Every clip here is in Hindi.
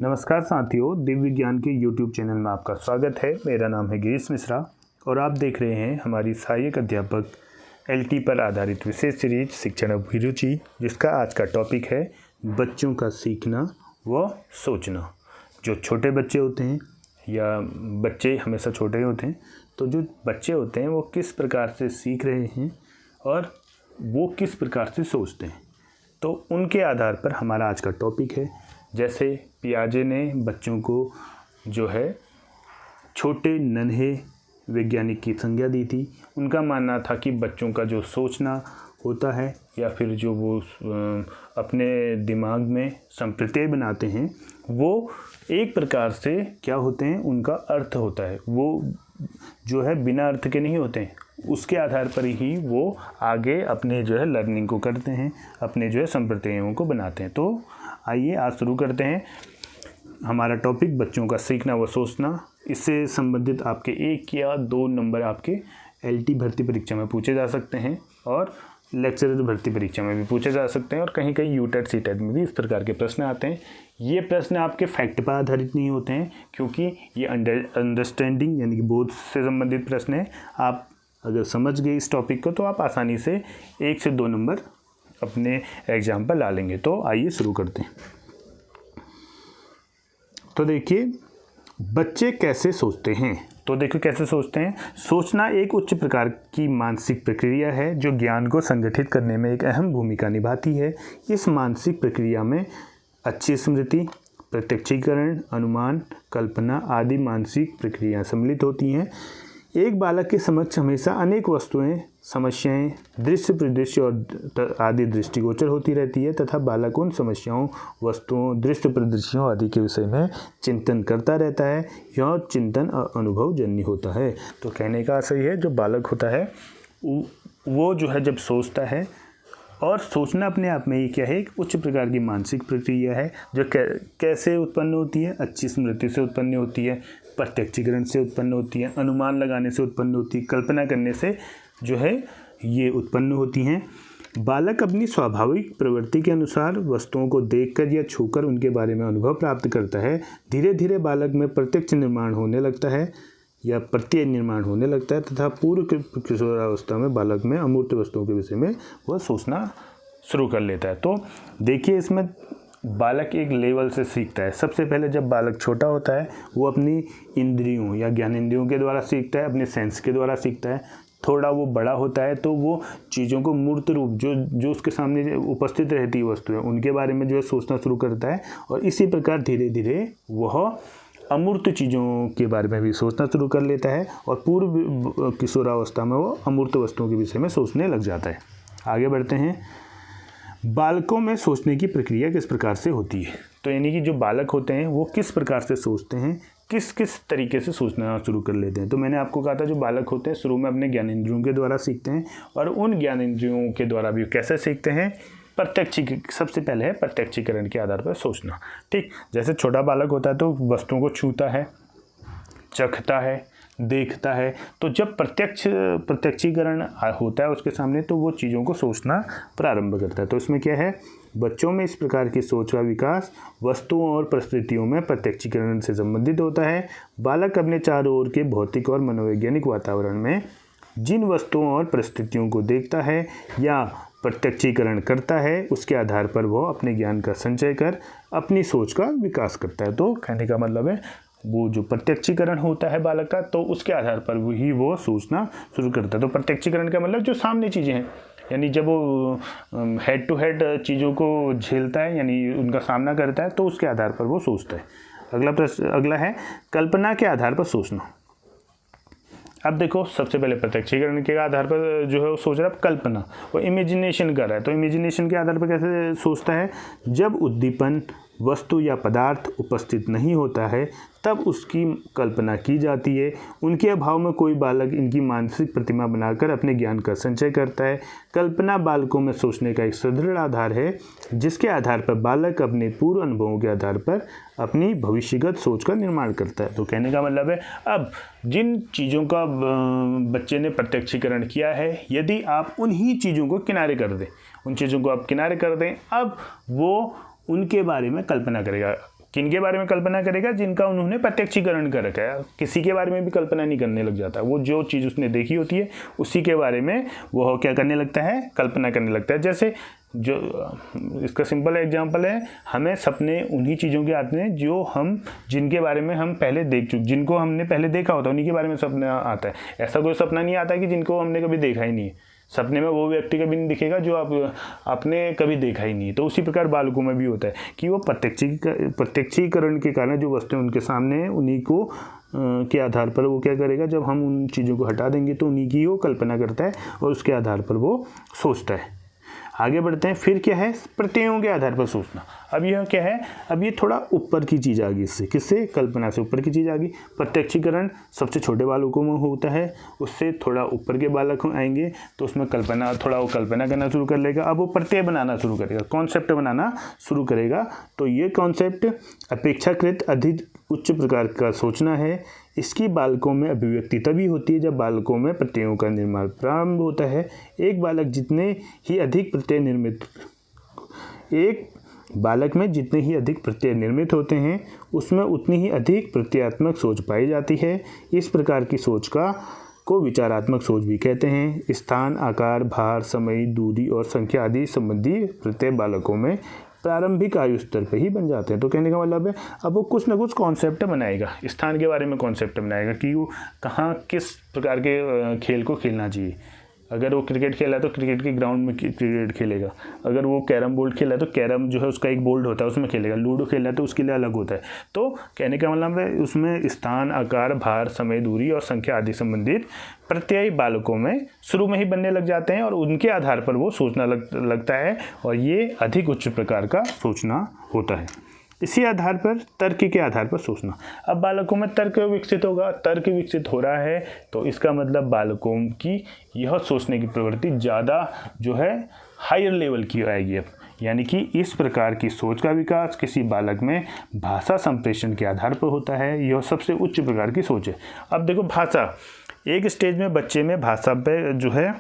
नमस्कार साथियों, दिव्य विज्ञान के YouTube चैनल में आपका स्वागत है। मेरा नाम है गिरीश मिश्रा और आप देख रहे हैं हमारी सहायक अध्यापक LT पर आधारित विशेष सीरीज शिक्षण अभिरुचि, जिसका आज का टॉपिक है बच्चों का सीखना व सोचना। जो छोटे बच्चे होते हैं या बच्चे हमेशा छोटे ही होते हैं, तो जो बच्चे होते हैं वो किस प्रकार से सीख रहे हैं और वो किस प्रकार से सोचते हैं, तो उनके आधार पर हमारा आज का टॉपिक है। जैसे पियाजे ने बच्चों को जो है छोटे नन्हे वैज्ञानिक की संज्ञा दी थी। उनका मानना था कि बच्चों का जो सोचना होता है या फिर जो वो अपने दिमाग में संप्रत्यय बनाते हैं, वो एक प्रकार से क्या होते हैं, उनका अर्थ होता है। वो जो है बिना अर्थ के नहीं होते हैं, उसके आधार पर ही वो आगे अपने जो है लर्निंग को करते हैं, अपने जो है संप्रत्ययों को बनाते हैं। तो आइए आज शुरू करते हैं। हमारा टॉपिक बच्चों का सीखना व सोचना। इससे संबंधित आपके 1 या 2 नंबर आपके LT भर्ती परीक्षा में पूछे जा सकते हैं और लेक्चरर भर्ती परीक्षा में भी पूछे जा सकते हैं और कहीं कहीं यूटेट सीटेट में भी इस प्रकार के प्रश्न आते हैं। ये प्रश्न आपके फैक्ट पर आधारित नहीं होते हैं, क्योंकि ये अंडरस्टैंडिंग यानी कि बोध से संबंधित प्रश्न है। आप अगर समझ गए इस टॉपिक को तो आप आसानी से 1 से 2 नंबर अपने एग्जाम पर ला लेंगे। तो आइए शुरू करते हैं। तो देखिए, बच्चे कैसे सोचते हैं। तो देखो कैसे सोचते हैं। सोचना एक उच्च प्रकार की मानसिक प्रक्रिया है जो ज्ञान को संगठित करने में एक अहम भूमिका निभाती है। इस मानसिक प्रक्रिया में अच्छी स्मृति, प्रत्यक्षीकरण, अनुमान, कल्पना आदि मानसिक प्रक्रियाएं सम्मिलित होती हैं। एक बालक के समक्ष हमेशा अनेक वस्तुएं, समस्याएं, दृश्य परिदृश्य और आदि दृष्टिगोचर होती रहती है तथा बालक उन समस्याओं, वस्तुओं, दृश्य परिदृश्यों आदि के विषय में चिंतन करता रहता है। यह चिंतन अनुभवजन्य होता है। तो कहने का सही है, जो बालक होता है वो जो है जब सोचता है, और सोचना अपने आप में ही क्या है, एक उच्च प्रकार की मानसिक प्रक्रिया है जो कैसे उत्पन्न होती है, अच्छी स्मृति से उत्पन्न होती है, प्रत्यक्षीकरण से उत्पन्न होती है, अनुमान लगाने से उत्पन्न होती है, कल्पना करने से जो है ये उत्पन्न होती हैं। बालक अपनी स्वाभाविक प्रवृत्ति के अनुसार वस्तुओं को देखकर या छूकर उनके बारे में अनुभव प्राप्त करता है। धीरे धीरे बालक में प्रत्यक्ष निर्माण होने लगता है या प्रत्यय निर्माण होने लगता है तथा पूर्व किशोरावस्था में बालक में अमूर्त वस्तुओं के विषय में वह सोचना शुरू कर लेता है। तो देखिए, इसमें बालक एक लेवल से सीखता है। सबसे पहले जब बालक छोटा होता है वो अपनी इंद्रियों या ज्ञानेंद्रियों के द्वारा सीखता है, अपने सेंस के द्वारा सीखता है। थोड़ा वो बड़ा होता है तो वो चीज़ों को मूर्त रूप जो उसके सामने उपस्थित रहती है वस्तुएं, उनके बारे में जो है सोचना शुरू करता है। और इसी प्रकार धीरे धीरे वह अमूर्त चीज़ों के बारे में भी सोचना शुरू कर लेता है और पूर्व किशोरावस्था में वो अमूर्त वस्तुओं के विषय में सोचने लग जाता है। आगे बढ़ते हैं। बालकों में सोचने की प्रक्रिया किस प्रकार से होती है। तो यानी कि जो बालक होते हैं वो किस प्रकार से सोचते हैं, किस किस तरीके से सोचना शुरू कर लेते हैं। तो मैंने आपको कहा था जो बालक होते हैं शुरू में अपने ज्ञानेंद्रियों के द्वारा सीखते हैं, और उन ज्ञानेंद्रियों के द्वारा भी कैसे सीखते हैं, सबसे पहले है प्रत्यक्षीकरण के आधार पर सोचना। ठीक, जैसे छोटा बालक होता है तो वस्तुओं को छूता है, चखता है, देखता है। तो जब प्रत्यक्षीकरण होता है उसके सामने, तो वो चीज़ों को सोचना प्रारंभ करता है। तो इसमें क्या है, बच्चों में इस प्रकार की सोच का विकास वस्तुओं और परिस्थितियों में प्रत्यक्षीकरण से संबंधित होता है। बालक अपने चारों ओर के भौतिक और मनोवैज्ञानिक वातावरण में जिन वस्तुओं और परिस्थितियों को देखता है या प्रत्यक्षीकरण करता है, उसके आधार पर वह अपने ज्ञान का संचय कर अपनी सोच का विकास करता है। तो कहने का मतलब है वो जो प्रत्यक्षीकरण होता है बालक का, तो उसके आधार पर ही वो सोचना शुरू करता है। तो प्रत्यक्षीकरण का मतलब जो सामने चीज़ें हैं, यानी जब वो हेड टू हेड चीज़ों को झेलता है यानी उनका सामना करता है, तो उसके आधार पर वो सोचता है। अगला है कल्पना के आधार पर सोचना। अब देखो, सबसे पहले प्रत्यक्षीकरण के आधार पर जो है वो सोच रहा है कल्पना, वो इमेजिनेशन कर रहा है। तो इमेजिनेशन के आधार पर कैसे सोचता है, जब उद्दीपन, वस्तु या पदार्थ उपस्थित नहीं होता है तब उसकी कल्पना की जाती है। उनके अभाव में कोई बालक इनकी मानसिक प्रतिमा बनाकर अपने ज्ञान का संचय करता है। कल्पना बालकों में सोचने का एक सुदृढ़ आधार है, जिसके आधार पर बालक अपने पूर्व अनुभवों के आधार पर अपनी भविष्यगत सोच का निर्माण करता है। तो कहने का मतलब है, अब जिन चीज़ों का बच्चे ने प्रत्यक्षीकरण किया है, यदि आप उन्हीं चीज़ों को किनारे कर दें, उन चीज़ों को आप किनारे कर दें, अब वो उनके बारे में कल्पना करेगा। किनके बारे में कल्पना करेगा? जिनका उन्होंने प्रत्यक्षीकरण कर रखा है। किसी के बारे में भी कल्पना नहीं करने लग जाता, वो जो चीज़ उसने देखी होती है उसी के बारे में वो क्या करने लगता है? कल्पना करने लगता है। जैसे जो इसका सिंपल एग्जांपल है, हमें सपने उन्हीं चीज़ों के आते हैं जो हम जिनके बारे में हम पहले देख चुके, जिनको हमने पहले देखा होता है उन्हीं के बारे में सपना आता है। ऐसा कोई सपना नहीं आता कि जिनको हमने कभी देखा ही नहीं है। सपने में वो व्यक्ति कभी नहीं दिखेगा जो आपने कभी देखा ही नहीं है। तो उसी प्रकार बालकों में भी होता है कि वो प्रत्यक्षीकरण के कारण जो वस्तुएं उनके सामने हैं उन्हीं को के आधार पर वो क्या करेगा, जब हम उन चीज़ों को हटा देंगे तो उन्हीं की वो कल्पना करता है और उसके आधार पर वो सोचता है। आगे बढ़ते हैं। फिर क्या है? प्रत्ययों के आधार पर सोचना। अब यह क्या है? अब ये थोड़ा ऊपर की चीज़ आ गई, इससे किससे? कल्पना से ऊपर की चीज़ आ गई। प्रत्यक्षीकरण सबसे छोटे बालकों में होता है, उससे थोड़ा ऊपर के बालक आएंगे तो उसमें कल्पना, थोड़ा वो कल्पना करना शुरू कर लेगा। अब वो प्रत्यय बनाना शुरू करेगा, कॉन्सेप्ट बनाना शुरू करेगा। तो ये कॉन्सेप्ट अपेक्षाकृत अधिक उच्च प्रकार का सोचना है। इसकी बालकों में अभिव्यक्ति तभी होती है जब बालकों में प्रत्ययों का निर्माण प्रारंभ होता है। एक बालक में जितने ही अधिक प्रत्यय निर्मित होते हैं उसमें उतनी ही अधिक प्रत्ययात्मक सोच पाई जाती है। इस प्रकार की सोच को विचारात्मक सोच भी कहते हैं। स्थान, आकार, भार, समय, दूरी और संख्या आदि संबंधी प्रत्यय बालकों में प्रारंभिक आयु स्तर पर ही बन जाते हैं। तो कहने का मतलब है अब वो कुछ ना कुछ कॉन्सेप्ट बनाएगा, स्थान के बारे में कॉन्सेप्ट बनाएगा कि वो कहाँ किस प्रकार के खेल को खेलना चाहिए। अगर वो क्रिकेट खेला है तो क्रिकेट के ग्राउंड में क्रिकेट खेलेगा। अगर वो कैरम बोर्ड खेला है तो कैरम जो है उसका एक बोर्ड होता है उसमें खेलेगा। लूडो खेला है तो उसके लिए अलग होता है। तो कहने का मतलब है उसमें स्थान, आकार, भार, समय, दूरी और संख्या आदि संबंधित प्रत्यय बालकों में शुरू में ही बनने लग जाते हैं और उनके आधार पर वो सोचना लगता है और ये अधिक उच्च प्रकार का सोचना होता है। इसी आधार पर तर्क के आधार पर सोचना। अब बालकों में तर्क विकसित होगा, तर्क विकसित हो रहा है तो इसका मतलब बालकों की यह सोचने की प्रवृत्ति ज़्यादा जो है हायर लेवल की आएगी। अब यानी कि इस प्रकार की सोच का विकास किसी बालक में भाषा संप्रेषण के आधार पर होता है। यह सबसे उच्च प्रकार की सोच है। अब देखो, भाषा एक स्टेज में बच्चे में भाषा पे जो है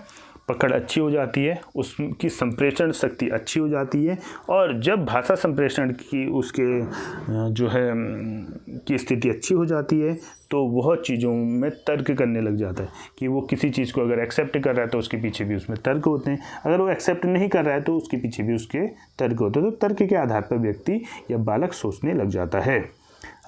पकड़ अच्छी हो जाती है, उसकी संप्रेषण शक्ति अच्छी हो जाती है और जब भाषा संप्रेषण की उसके जो है की स्थिति अच्छी हो जाती है तो वह चीज़ों में तर्क करने लग जाता है कि वो किसी चीज़ को अगर एक्सेप्ट कर रहा है तो उसके पीछे भी उसमें तर्क होते हैं, अगर वो एक्सेप्ट नहीं कर रहा है तो उसके पीछे भी उसके तर्क होते हैं। तो तर्क के आधार पर व्यक्ति या बालक सोचने लग जाता है।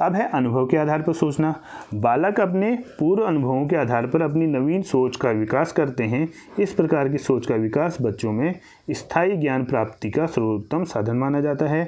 अब है अनुभव के आधार पर सोचना। बालक अपने पूर्व अनुभवों के आधार पर अपनी नवीन सोच का विकास करते हैं। इस प्रकार की सोच का विकास बच्चों में स्थायी ज्ञान प्राप्ति का सर्वोत्तम साधन माना जाता है।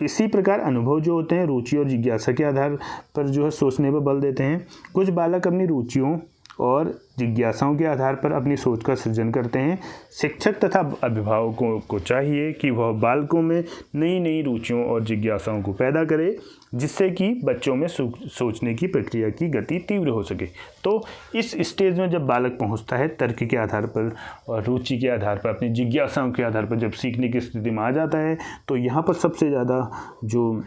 इसी प्रकार अनुभव जो होते हैं रुचि और जिज्ञासा के आधार पर जो है सोचने पर बल देते हैं। कुछ बालक अपनी रुचियों और जिज्ञासाओं के आधार पर अपनी सोच का सृजन करते हैं। शिक्षक तथा अभिभावकों को चाहिए कि वह बालकों में नई नई रुचियों और जिज्ञासाओं को पैदा करे जिससे कि बच्चों में सोचने की प्रक्रिया की गति तीव्र हो सके। तो इस स्टेज में जब बालक पहुंचता है तर्क के आधार पर और रुचि के आधार पर, अपनी जिज्ञासाओं के आधार पर जब सीखने की स्थिति में आ जाता है तो यहाँ पर सबसे ज़्यादा जो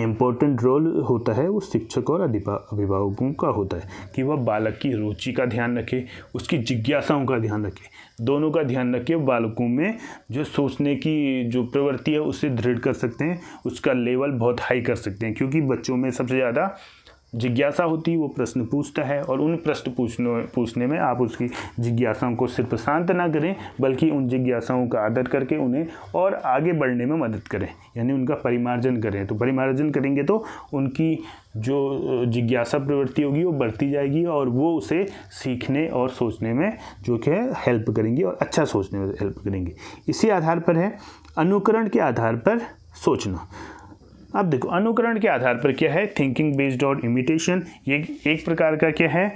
इम्पोर्टेंट रोल होता है वो शिक्षक और अभिभावकों का होता है कि वह बालक की रुचि का ध्यान रखे, उसकी जिज्ञासाओं का ध्यान रखे, दोनों का ध्यान रखे। बालकों में जो सोचने की जो प्रवृत्ति है उसे दृढ़ कर सकते हैं, उसका लेवल बहुत हाई कर सकते हैं क्योंकि बच्चों में सबसे ज़्यादा जिज्ञासा होती है, वो प्रश्न पूछता है और उन प्रश्न पूछने में आप उसकी जिज्ञासाओं को सिर्फ शांत ना करें बल्कि उन जिज्ञासाओं का आदर करके उन्हें और आगे बढ़ने में मदद करें, यानी उनका परिमार्जन करें। तो परिमार्जन करेंगे तो उनकी जो जिज्ञासा प्रवृत्ति होगी वो बढ़ती जाएगी और वो उसे सीखने और सोचने में जो कि है हेल्प करेंगी और अच्छा सोचने में हेल्प करेंगी। इसी आधार पर है अनुकरण के आधार पर सोचना। अब देखो, अनुकरण के आधार पर क्या है? Thinking based on imitation. ये एक प्रकार का क्या है?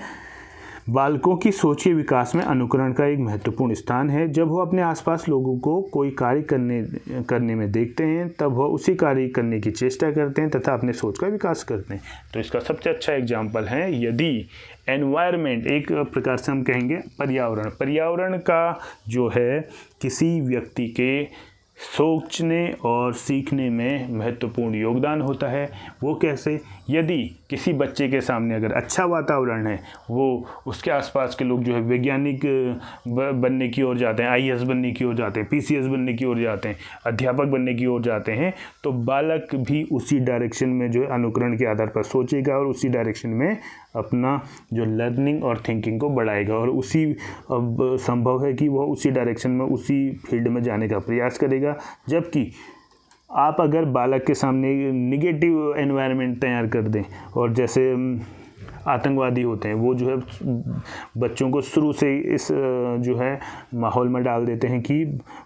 बालकों की सोच के विकास में अनुकरण का एक महत्वपूर्ण स्थान है। जब वो अपने आसपास लोगों को कोई कार्य करने में देखते हैं तब वह उसी कार्य करने की चेष्टा करते हैं तथा अपने सोच का विकास करते हैं। तो इसका सबसे अच्छा एग्जाम्पल है यदि एनवायरनमेंट, एक प्रकार से हम कहेंगे पर्यावरण का जो है किसी व्यक्ति के सोचने और सीखने में महत्वपूर्ण योगदान होता है। वो कैसे? यदि किसी बच्चे के सामने अगर अच्छा वातावरण है, वो उसके आसपास के लोग जो है वैज्ञानिक बनने की ओर जाते हैं, आईएएस बनने की ओर जाते हैं, पीसीएस बनने की ओर जाते हैं, अध्यापक बनने की ओर जाते हैं, तो बालक भी उसी डायरेक्शन में जो है अनुकरण के आधार पर सोचेगा और उसी डायरेक्शन में अपना जो लर्निंग और थिंकिंग को बढ़ाएगा और उसी अब संभव है कि वह उसी डायरेक्शन में उसी फील्ड में जाने का प्रयास करेगा। जबकि आप अगर बालक के सामने निगेटिव एनवायरनमेंट तैयार कर दें, और जैसे आतंकवादी होते हैं वो जो है बच्चों को शुरू से इस जो है माहौल में डाल देते हैं कि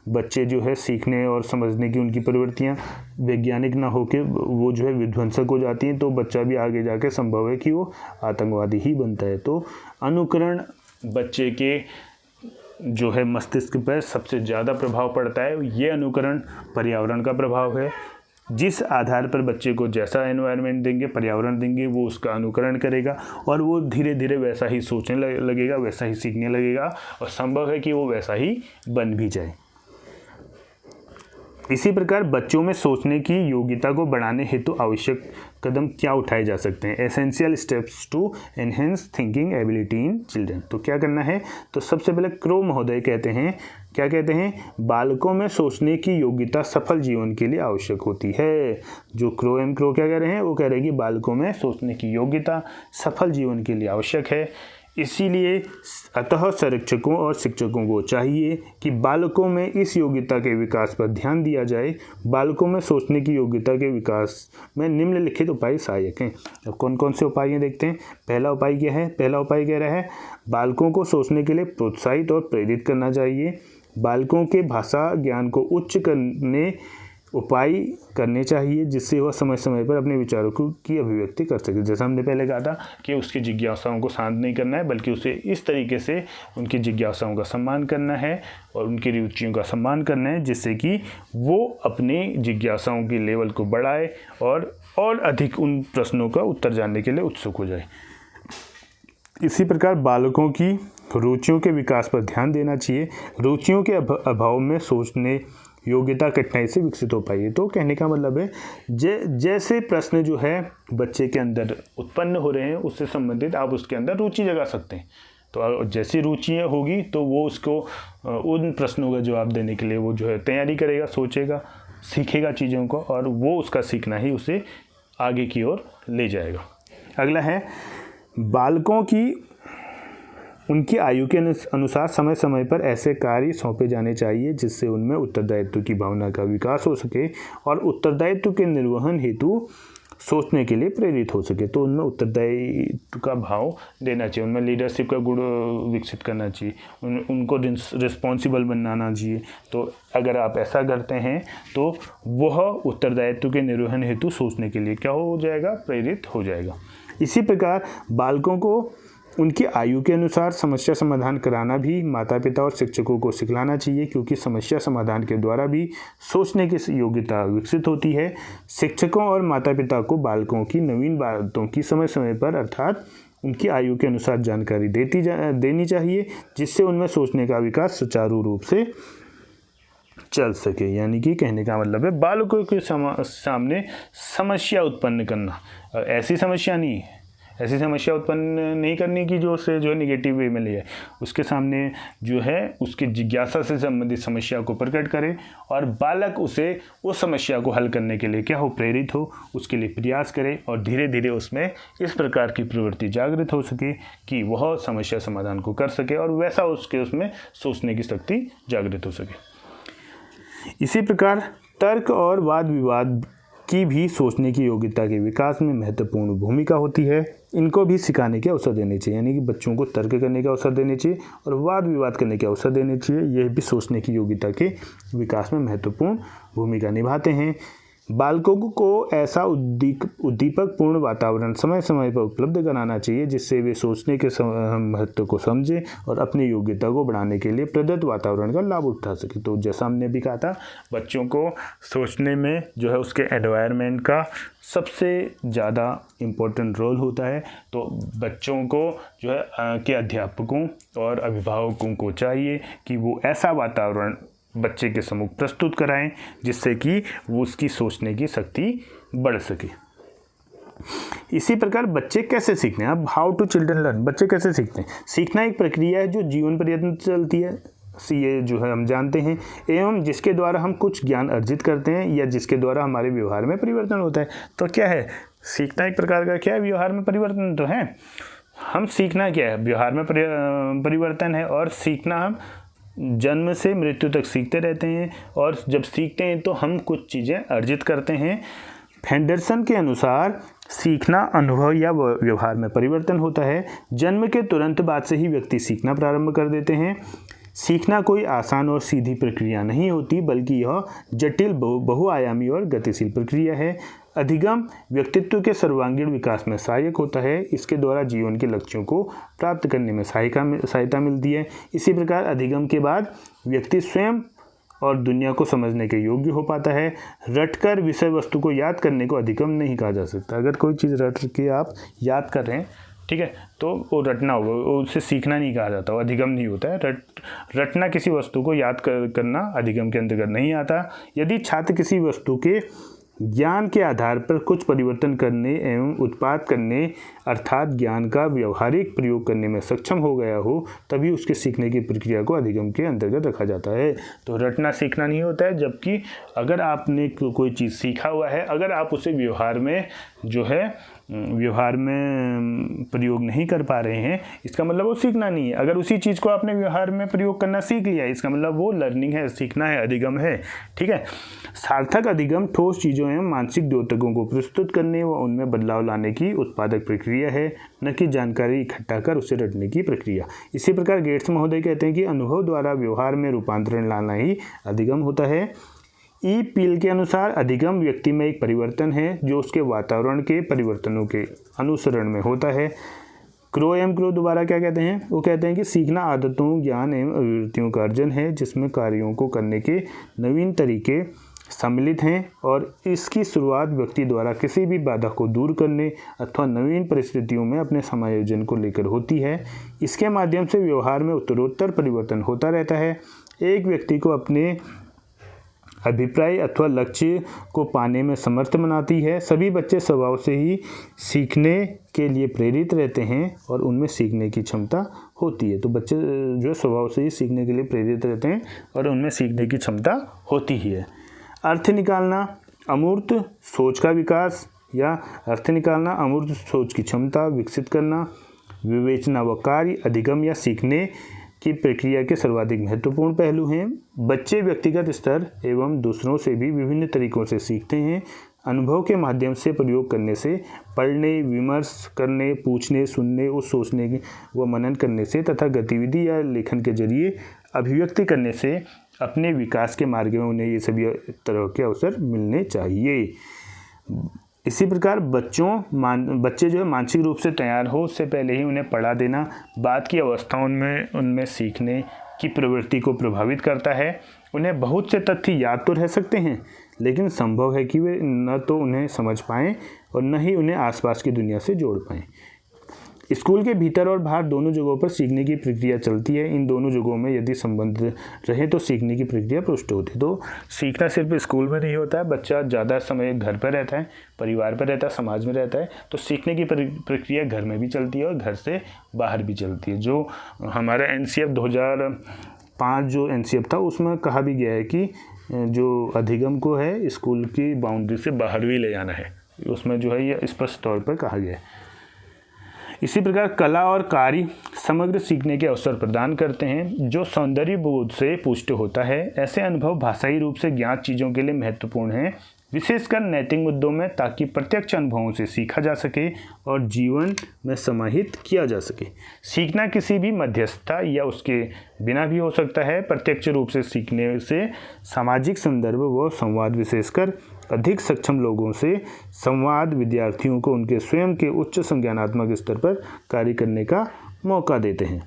बच्चे जो है सीखने और समझने की उनकी प्रवृत्तियां वैज्ञानिक ना होकर वो जो है विध्वंसक हो जाती हैं, तो बच्चा भी आगे जाके संभव है कि वो आतंकवादी ही बनता है। तो अनुकरण बच्चे के जो है मस्तिष्क पर सबसे ज़्यादा प्रभाव पड़ता है। ये अनुकरण पर्यावरण का प्रभाव है। जिस आधार पर बच्चे को जैसा एनवायरनमेंट देंगे, पर्यावरण देंगे, वो उसका अनुकरण करेगा और वो धीरे धीरे वैसा ही सोचने लगेगा, वैसा ही सीखने लगेगा और संभव है कि वो वैसा ही बन भी जाए। इसी प्रकार बच्चों में सोचने की योग्यता को बढ़ाने हेतु आवश्यक कदम क्या उठाए जा सकते हैं? Essential steps to enhance thinking ability in children. तो क्या करना है? तो सबसे पहले क्रो महोदय कहते हैं, क्या कहते हैं? बालकों में सोचने की योग्यता सफल जीवन के लिए आवश्यक होती है। जो क्रो क्या कह रहे हैं? वो कह रहे हैं कि बालकों में सोचने की योग्यता सफल जीवन के लिए आवश्यक है। इसीलिए अतः संरक्षकों और शिक्षकों को चाहिए कि बालकों में इस योग्यता के विकास पर ध्यान दिया जाए। बालकों में सोचने की योग्यता के विकास में निम्नलिखित उपाय सहायक हैं। अब कौन कौन से उपाय हैं देखते हैं। पहला उपाय क्या है? पहला उपाय कह रहा है बालकों को सोचने के लिए प्रोत्साहित और प्रेरित करना चाहिए। बालकों के भाषा ज्ञान को उच्च करने उपाय करने चाहिए, जिससे वह समय समय पर अपने विचारों की अभिव्यक्ति कर सके। जैसा हमने पहले कहा था कि उसकी जिज्ञासाओं को शांत नहीं करना है, बल्कि उसे इस तरीके से उनकी जिज्ञासाओं का सम्मान करना है और उनकी रुचियों का सम्मान करना है, जिससे कि वो अपने जिज्ञासाओं की लेवल को बढ़ाए और अधिक उन प्रश्नों का उत्तर जानने के लिए उत्सुक हो जाए। इसी प्रकार बालकों की रुचियों के विकास पर ध्यान देना चाहिए। रुचियों के अभाव में सोचने योग्यता कठिनाई से विकसित हो पाई है। तो कहने का मतलब है जैसे प्रश्न जो है बच्चे के अंदर उत्पन्न हो रहे हैं, उससे संबंधित आप उसके अंदर रुचि जगा सकते हैं। तो जैसी रुचियाँ होगी तो वो उसको उन प्रश्नों का जवाब देने के लिए वो जो है तैयारी करेगा, सोचेगा, सीखेगा चीज़ों को, और वो उसका सीखना ही उसे आगे की ओर ले जाएगा। अगला है बालकों की उनकी आयु के अनुसार समय समय पर ऐसे कार्य सौंपे जाने चाहिए जिससे उनमें उत्तरदायित्व की भावना का विकास हो सके और उत्तरदायित्व के निर्वहन हेतु सोचने के लिए प्रेरित हो सके। तो उनमें उत्तरदायित्व का भाव देना चाहिए, उनमें लीडरशिप का गुण विकसित करना चाहिए, उनको रिस्पॉन्सिबल बनाना चाहिए। तो अगर आप ऐसा करते हैं तो वह उत्तरदायित्व के निर्वहन हेतु सोचने के लिए क्या हो जाएगा? प्रेरित हो जाएगा। इसी प्रकार बालकों को उनकी आयु के अनुसार समस्या समाधान कराना भी माता पिता और शिक्षकों को सिखलाना चाहिए, क्योंकि समस्या समाधान के द्वारा भी सोचने की योग्यता विकसित होती है। शिक्षकों और माता पिता को बालकों की नवीन बातों की समय समय पर अर्थात उनकी आयु के अनुसार जानकारी देनी चाहिए, जिससे उनमें सोचने का विकास सुचारू रूप से चल सके। यानी कि कहने का मतलब है बालकों के सामने समस्या उत्पन्न करना, ऐसी समस्या उत्पन्न नहीं करनी कि जो उसे जो है निगेटिव वे में ले जाए। उसके सामने जो है उसकी जिज्ञासा से संबंधित समस्या को प्रकट करे और बालक उसे उस समस्या को हल करने के लिए क्या हो? प्रेरित हो, उसके लिए प्रयास करे और धीरे धीरे उसमें इस प्रकार की प्रवृत्ति जागृत हो सके कि वह समस्या समाधान को कर सके और वैसा उसमें सोचने की शक्ति जागृत हो सके। इसी प्रकार तर्क और वाद विवाद की भी सोचने की योग्यता के विकास में महत्वपूर्ण भूमिका होती है। इनको भी सिखाने के अवसर देने चाहिए, यानी कि बच्चों को तर्क करने का अवसर देने चाहिए और वाद विवाद करने के अवसर देने चाहिए। यह भी सोचने की योग्यता के विकास में महत्वपूर्ण भूमिका निभाते हैं। बालकों को ऐसा उद्दीपक पूर्ण वातावरण समय समय पर उपलब्ध कराना चाहिए, जिससे वे सोचने के महत्व को समझें और अपनी योग्यता को बढ़ाने के लिए प्रदत्त वातावरण का लाभ उठा सके। तो जैसा हमने भी कहा था, बच्चों को सोचने में जो है उसके एनवायरनमेंट का सबसे ज़्यादा इम्पोर्टेंट रोल होता है। तो बच्चों को जो है के अध्यापकों और अभिभावकों को चाहिए कि वो ऐसा वातावरण बच्चे के सम्मुख प्रस्तुत कराएं, जिससे कि वो उसकी सोचने की शक्ति बढ़ सके। इसी प्रकार बच्चे कैसे सीखते हैं? अब हाउ टू चिल्ड्रन लर्न, बच्चे कैसे सीखते हैं? सीखना एक प्रक्रिया है जो जीवन पर्यंत चलती है, ये जो है हम जानते हैं, एवं जिसके द्वारा हम कुछ ज्ञान अर्जित करते हैं या जिसके द्वारा हमारे व्यवहार में परिवर्तन होता है। तो क्या है सीखना? एक प्रकार का क्या है? व्यवहार में परिवर्तन तो है। हम सीखना क्या है? व्यवहार में परिवर्तन है। और सीखना हम जन्म से मृत्यु तक सीखते रहते हैं, और जब सीखते हैं तो हम कुछ चीज़ें अर्जित करते हैं। फेंडरसन के अनुसार सीखना अनुभव या व्यवहार में परिवर्तन होता है। जन्म के तुरंत बाद से ही व्यक्ति सीखना प्रारंभ कर देते हैं। सीखना कोई आसान और सीधी प्रक्रिया नहीं होती, बल्कि यह जटिल, बहुआयामी और गतिशील प्रक्रिया है। अधिगम व्यक्तित्व के सर्वांगीण विकास में सहायक होता है। इसके द्वारा जीवन के लक्ष्यों को प्राप्त करने में सहायता मिलती है। इसी प्रकार अधिगम के बाद व्यक्ति स्वयं और दुनिया को समझने के योग्य हो पाता है। रटकर विषय वस्तु को याद करने को अधिगम नहीं कहा जा सकता। अगर कोई चीज़ रट के आप याद कर रहे हैं, ठीक है, तो वो रटना होगा, उससे सीखना नहीं कहा जाता, वो अधिगम नहीं होता है। रटना किसी वस्तु को याद करना अधिगम के अंतर्गत नहीं आता। यदि छात्र किसी वस्तु के ज्ञान के आधार पर कुछ परिवर्तन करने एवं उत्पाद करने अर्थात ज्ञान का व्यवहारिक प्रयोग करने में सक्षम हो गया हो, तभी उसके सीखने की प्रक्रिया को अधिगम के अंतर्गत रखा जाता है। तो रटना सीखना नहीं होता है। जबकि अगर आपने कोई चीज़ सीखा हुआ है, अगर आप उसे व्यवहार में प्रयोग नहीं कर पा रहे हैं, इसका मतलब वो सीखना नहीं है। अगर उसी चीज़ को आपने व्यवहार में प्रयोग करना सीख लिया, इसका मतलब वो लर्निंग है, सीखना है, अधिगम है। ठीक है। सार्थक अधिगम ठोस चीज़ों एवं मानसिक द्योतकों को प्रस्तुत करने व उनमें बदलाव लाने की उत्पादक प्रक्रिया है, न कि जानकारी इकट्ठा कर उसे रटने की प्रक्रिया। इसी प्रकार गेट्स महोदय कहते हैं कि अनुभव द्वारा व्यवहार में रूपांतरण लाना ही अधिगम होता है। ई पील के अनुसार अधिगम व्यक्ति में एक परिवर्तन है जो उसके वातावरण के परिवर्तनों के अनुसरण में होता है। क्रो दोबारा क्या कहते हैं? वो कहते हैं कि सीखना आदतों, ज्ञान एवं अभिवृत्तियों का अर्जन है जिसमें कार्यों को करने के नवीन तरीके सम्मिलित हैं, और इसकी शुरुआत व्यक्ति द्वारा किसी भी बाधा को दूर करने अथवा नवीन परिस्थितियों में अपने समायोजन को लेकर होती है। इसके माध्यम से व्यवहार में उत्तरोत्तर परिवर्तन होता रहता है। एक व्यक्ति को अपने अभिप्राय अथवा लक्ष्य को पाने में समर्थ बनाती है। सभी बच्चे स्वभाव से ही सीखने के लिए प्रेरित रहते हैं और उनमें सीखने की क्षमता होती है। तो बच्चे जो स्वभाव से ही सीखने के लिए प्रेरित रहते हैं और उनमें सीखने की क्षमता होती ही है। अर्थ निकालना अमूर्त सोच का विकास, या अर्थ निकालना अमूर्त सोच की क्षमता विकसित करना, विवेचना व कार्य अधिगम या सीखने की प्रक्रिया के सर्वाधिक महत्वपूर्ण पहलू हैं। बच्चे व्यक्तिगत स्तर एवं दूसरों से भी विभिन्न तरीकों से सीखते हैं। अनुभव के माध्यम से प्रयोग करने से, पढ़ने, विमर्श करने, पूछने, सुनने और सोचने व मनन करने से तथा गतिविधि या लेखन के जरिए अभिव्यक्ति करने से अपने विकास के मार्ग में उन्हें ये सभी तरह के अवसर मिलने चाहिए। इसी प्रकार बच्चे जो है मानसिक रूप से तैयार हो उससे पहले ही उन्हें पढ़ा देना बाद की अवस्थाओं में उनमें सीखने की प्रवृत्ति को प्रभावित करता है। उन्हें बहुत से तथ्य याद तो रह सकते हैं, लेकिन संभव है कि वे न तो उन्हें समझ पाएं और न ही उन्हें आसपास की दुनिया से जोड़ पाएं। स्कूल के भीतर और बाहर दोनों जगहों पर सीखने की प्रक्रिया चलती है। इन दोनों जगहों में यदि संबंध रहे तो सीखने की प्रक्रिया पुष्ट होती है। तो सीखना सिर्फ स्कूल में नहीं होता है, बच्चा ज़्यादा समय घर पर रहता है, परिवार पर रहता है, समाज में रहता है, तो सीखने की प्रक्रिया घर में भी चलती है और घर से बाहर भी चलती है। जो हमारा NCF 2005 जो NCF था उसमें कहा भी गया है कि जो अधिगम को है स्कूल की बाउंड्री से बाहर भी ले जाना है, उसमें जो है ये स्पष्ट तौर पर कहा गया है। इसी प्रकार कला और कार्य समग्र सीखने के अवसर प्रदान करते हैं जो सौंदर्य बोध से पुष्ट होता है। ऐसे अनुभव भाषाई रूप से ज्ञात चीज़ों के लिए महत्वपूर्ण हैं, विशेषकर नैतिक मुद्दों में, ताकि प्रत्यक्ष अनुभवों से सीखा जा सके और जीवन में समाहित किया जा सके। सीखना किसी भी मध्यस्थता या उसके बिना भी हो सकता है। प्रत्यक्ष रूप से सीखने से सामाजिक संदर्भ व संवाद, विशेषकर अधिक सक्षम लोगों से संवाद विद्यार्थियों को उनके स्वयं के उच्च संज्ञानात्मक स्तर पर कार्य करने का मौका देते हैं।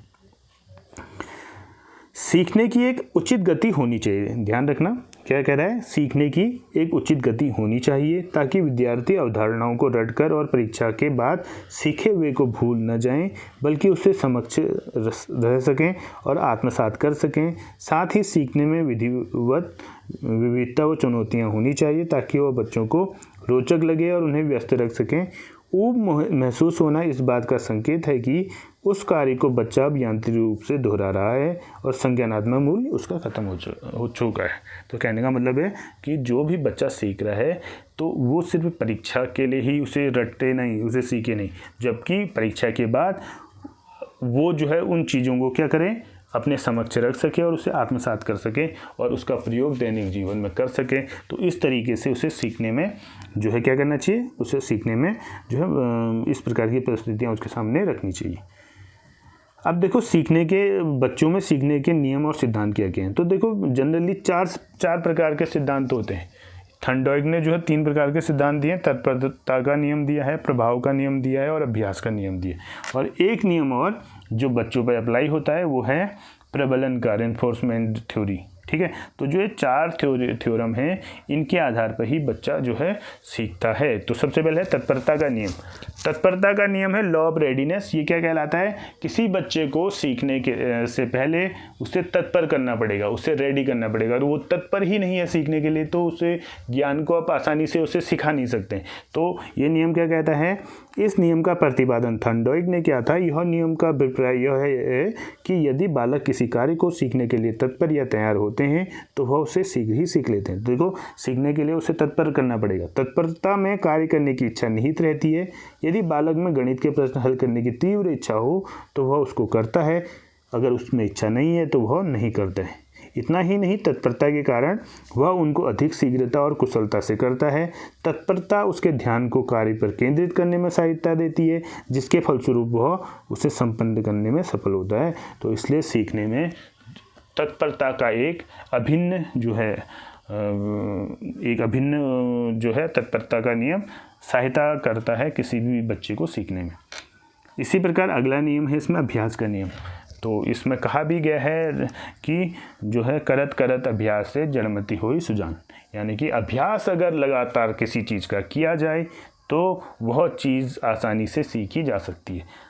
सीखने की एक उचित गति होनी चाहिए। ध्यान रखना, क्या कह रहा है, सीखने की एक उचित गति होनी चाहिए ताकि विद्यार्थी अवधारणाओं को रटकर और परीक्षा के बाद सीखे हुए को भूल न जाएं, बल्कि उससे समक्ष रह सकें और आत्मसात कर सकें। साथ ही सीखने में विधिवत विविधता व चुनौतियां होनी चाहिए ताकि वह बच्चों को रोचक लगे और उन्हें व्यस्त रख सकें। ऊब महसूस होना इस बात का संकेत है कि उस कार्य को बच्चा अब यांत्रिक रूप से दोहरा रहा है और संज्ञानात्मक मूल्य उसका खत्म हो चुका है। तो कहने का मतलब है कि जो भी बच्चा सीख रहा है तो वो सिर्फ परीक्षा के लिए ही उसे रटते नहीं, उसे सीखे नहीं, जबकि परीक्षा के बाद वो जो है उन चीज़ों को क्या करें, अपने समक्ष रख सके और उसे आत्मसात कर सके और उसका प्रयोग दैनिक जीवन में कर सके। तो इस तरीके से उसे सीखने में जो है क्या करना चाहिए, उसे सीखने में जो है इस प्रकार की परिस्थितियाँ उसके सामने रखनी चाहिए। अब देखो सीखने के बच्चों में सीखने के नियम और सिद्धांत क्या क्या हैं। तो देखो जनरली चार प्रकार के सिद्धांत होते हैं। थॉर्नडाइक ने जो है 3 प्रकार के सिद्धांत दिए, तत्परता का नियम दिया है, प्रभाव का नियम दिया है और अभ्यास का नियम दिया है। और एक नियम और जो बच्चों पर अप्लाई होता है वो है प्रबलन का, रेनफोर्समेंट थ्योरी। ठीक है, तो जो ये 4 थ्योरम हैं इनके आधार पर ही बच्चा जो है सीखता है। तो सबसे पहले है तत्परता का नियम। तत्परता का नियम है लॉ ऑफ रेडीनेस। ये क्या कहलाता है, किसी बच्चे को सीखने के से पहले उसे तत्पर करना पड़ेगा, उसे रेडी करना पड़ेगा। और वो तत्पर ही नहीं है सीखने के लिए तो उसे ज्ञान को आप आसानी से उसे सिखा नहीं सकते। तो ये नियम क्या कहता है, इस नियम का प्रतिपादन थॉर्नडाइक ने किया था। यह नियम का अभिप्राय यह है कि यदि बालक किसी कार्य को सीखने के लिए तत्पर या तैयार होते हैं तो वह उसे सीख लेते हैं। देखो सीखने के लिए उसे तत्पर करना पड़ेगा। तत्परता में कार्य करने की इच्छा निहित रहती है। यदि बालक में गणित के प्रश्न हल करने की तीव्र इच्छा हो तो वह उसको करता है, अगर उसमें इच्छा नहीं है तो वह नहीं करता है। इतना ही नहीं, तत्परता के कारण वह उनको अधिक शीघ्रता और कुशलता से करता है। तत्परता उसके ध्यान को कार्य पर केंद्रित करने में सहायता देती है, जिसके फलस्वरूप वह उसे संपन्न करने में सफल होता है। तो इसलिए सीखने में तत्परता का एक अभिन्न जो है तत्परता का नियम सहायता करता है किसी भी बच्चे को सीखने में। इसी प्रकार अगला नियम है इसमें अभ्यास का नियम। तो इसमें कहा भी गया है कि जो है करत करत अभ्यास से जड़मति होई सुजान, यानी कि अभ्यास अगर लगातार किसी चीज़ का किया जाए तो वह चीज़ आसानी से सीखी जा सकती है।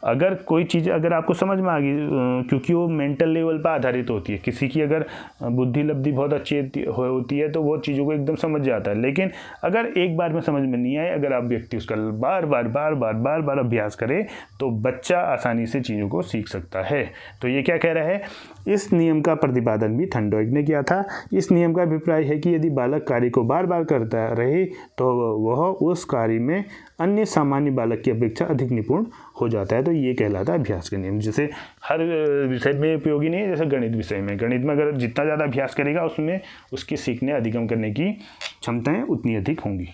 अगर कोई चीज़ अगर आपको समझ में आ गई, क्योंकि वो मेंटल लेवल पर आधारित होती है। किसी की अगर बुद्धि लब्धि बहुत अच्छी होती है तो वो चीज़ों को एकदम समझ जाता है, लेकिन अगर एक बार में समझ में नहीं आए, अगर आप व्यक्ति उसका बार बार अभ्यास करे तो बच्चा आसानी से चीज़ों को सीख सकता है। तो ये क्या कह रहा है, इस नियम का प्रतिपादन भी थॉर्नडाइक ने किया था। इस नियम का अभिप्राय है कि यदि बालक कार्य को बार बार करता रहे तो वह उस कार्य में अन्य सामान्य बालक की अपेक्षा अधिक निपुण हो जाता है। तो ये कहलाता है अभ्यास का नियम। जैसे हर विषय में उपयोगी नहीं है, जैसे गणित विषय में, गणित में अगर जितना ज़्यादा अभ्यास करेगा उसमें उसकी सीखने अधिगम करने की क्षमताएं उतनी अधिक होंगी।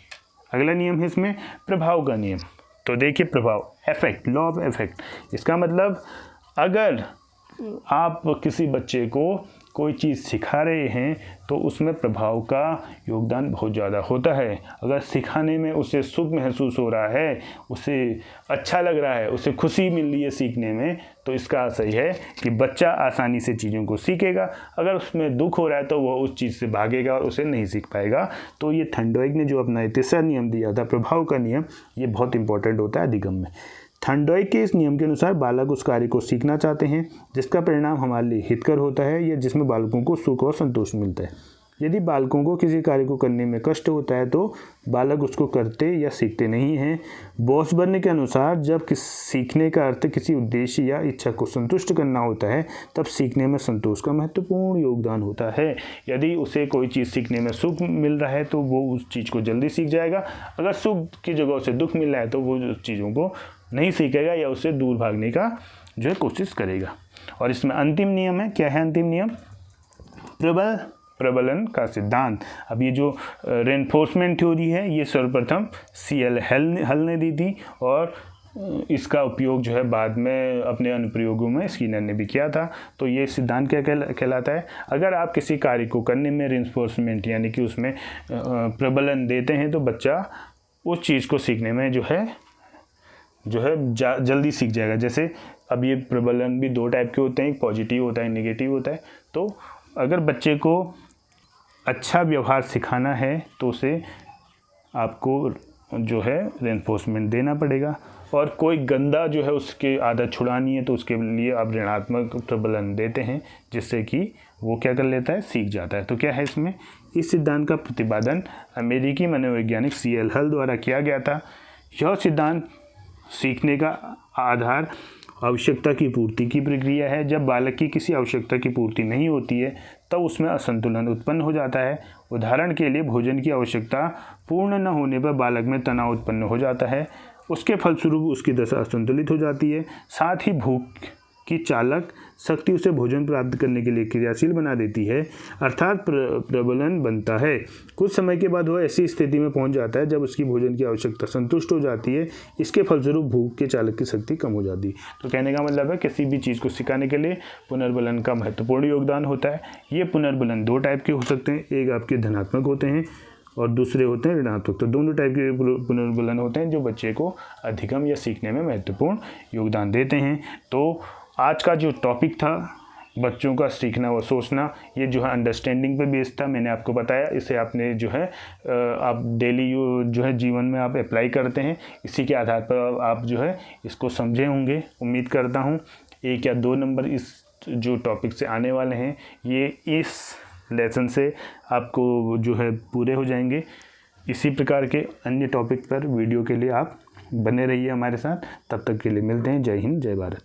अगला नियम है इसमें प्रभाव का नियम। तो देखिए प्रभाव, इफेक्ट, लॉ ऑफ इफेक्ट। इसका मतलब अगर आप किसी बच्चे को कोई चीज़ सिखा रहे हैं तो उसमें प्रभाव का योगदान बहुत ज़्यादा होता है। अगर सिखाने में उसे सुख महसूस हो रहा है, उसे अच्छा लग रहा है, उसे खुशी मिल रही है सीखने में, तो इसका सही है कि बच्चा आसानी से चीज़ों को सीखेगा। अगर उसमें दुख हो रहा है तो वह उस चीज़ से भागेगा और उसे नहीं सीख पाएगा। तो ये थॉर्नडाइक ने जो अपना तीसरा नियम दिया था प्रभाव का नियम, ये बहुत इंपॉर्टेंट होता है अधिगम में। थॉर्नडाइक के इस नियम के अनुसार बालक उस कार्य को सीखना चाहते हैं जिसका परिणाम हमारे लिए हितकर होता है या जिसमें बालकों को सुख और संतोष मिलता है। यदि बालकों को किसी कार्य को करने में कष्ट होता है तो बालक उसको करते या सीखते नहीं हैं। बोसबर्न के अनुसार जब सीखने का अर्थ किसी उद्देश्य या इच्छा को संतुष्ट करना होता है तब सीखने में संतोष का महत्वपूर्ण योगदान होता है। यदि उसे कोई चीज़ सीखने में सुख मिल रहा है तो वो उस चीज़ को जल्दी सीख जाएगा। अगर सुख की जगह उसे दुख मिल रहा है तो वो उस चीज़ों को नहीं सीखेगा या उससे दूर भागने का जो है कोशिश करेगा। और इसमें अंतिम नियम है, क्या है अंतिम नियम, प्रबलन का सिद्धांत। अब ये जो रेनफोर्समेंट थ्योरी है ये सर्वप्रथम CL हल ने दी थी और इसका उपयोग जो है बाद में अपने अनुप्रयोगों में स्किनर ने भी किया था। तो ये सिद्धांत क्या कहलाता है, अगर आप किसी कार्य को करने में रेनफोर्समेंट यानी कि उसमें प्रबलन देते हैं तो बच्चा उस चीज़ को सीखने में जो है जल्दी सीख जाएगा। जैसे अब ये प्रबलन भी 2 टाइप के होते हैं, एक पॉजिटिव होता है, नेगेटिव होता है। तो अगर बच्चे को अच्छा व्यवहार सिखाना है तो उसे आपको जो है रेनफोर्समेंट देना पड़ेगा, और कोई गंदा जो है उसके आदत छुड़ानी है तो उसके लिए आप ऋणात्मक प्रबलन देते हैं, जिससे कि वो क्या कर लेता है, सीख जाता है। तो क्या है इसमें, इस सिद्धांत का प्रतिपादन अमेरिकी मनोवैज्ञानिक C.L. हल द्वारा किया गया था। यह सिद्धांत सीखने का आधार आवश्यकता की पूर्ति की प्रक्रिया है। जब बालक की किसी आवश्यकता की पूर्ति नहीं होती है तब उसमें असंतुलन उत्पन्न हो जाता है। उदाहरण के लिए भोजन की आवश्यकता पूर्ण न होने पर बालक में तनाव उत्पन्न हो जाता है, उसके फलस्वरूप उसकी दशा असंतुलित हो जाती है। साथ ही भूख की चालक शक्ति उसे भोजन प्राप्त करने के लिए क्रियाशील बना देती है, अर्थात प्रबलन बनता है। कुछ समय के बाद वह ऐसी स्थिति में पहुंच जाता है जब उसकी भोजन की आवश्यकता संतुष्ट हो जाती है, इसके फलस्वरूप भूख के चालक की शक्ति कम हो जाती है। तो कहने का मतलब है किसी भी चीज़ को सिखाने के लिए पुनर्बलन का महत्वपूर्ण योगदान होता है। ये पुनर्बलन 2 टाइप के हो सकते हैं, एक आपके धनात्मक होते हैं और दूसरे होते हैं ऋणात्मक। तो दोनों टाइप के पुनर्बलन होते हैं जो बच्चे को अधिगम या सीखने में महत्वपूर्ण योगदान देते हैं। तो आज का जो टॉपिक था बच्चों का सीखना व सोचना, ये जो है अंडरस्टैंडिंग पे बेस्ड था। मैंने आपको बताया, इसे आपने जो है आप डेली जो है जीवन में आप अप्लाई करते हैं, इसी के आधार पर आप जो है इसको समझे होंगे। उम्मीद करता हूँ 1 या 2 नंबर इस जो टॉपिक से आने वाले हैं ये इस लेसन से आपको जो है पूरे हो जाएंगे। इसी प्रकार के अन्य टॉपिक पर वीडियो के लिए आप बने रहिए हमारे साथ। तब तक के लिए मिलते हैं। जय हिंद, जय भारत।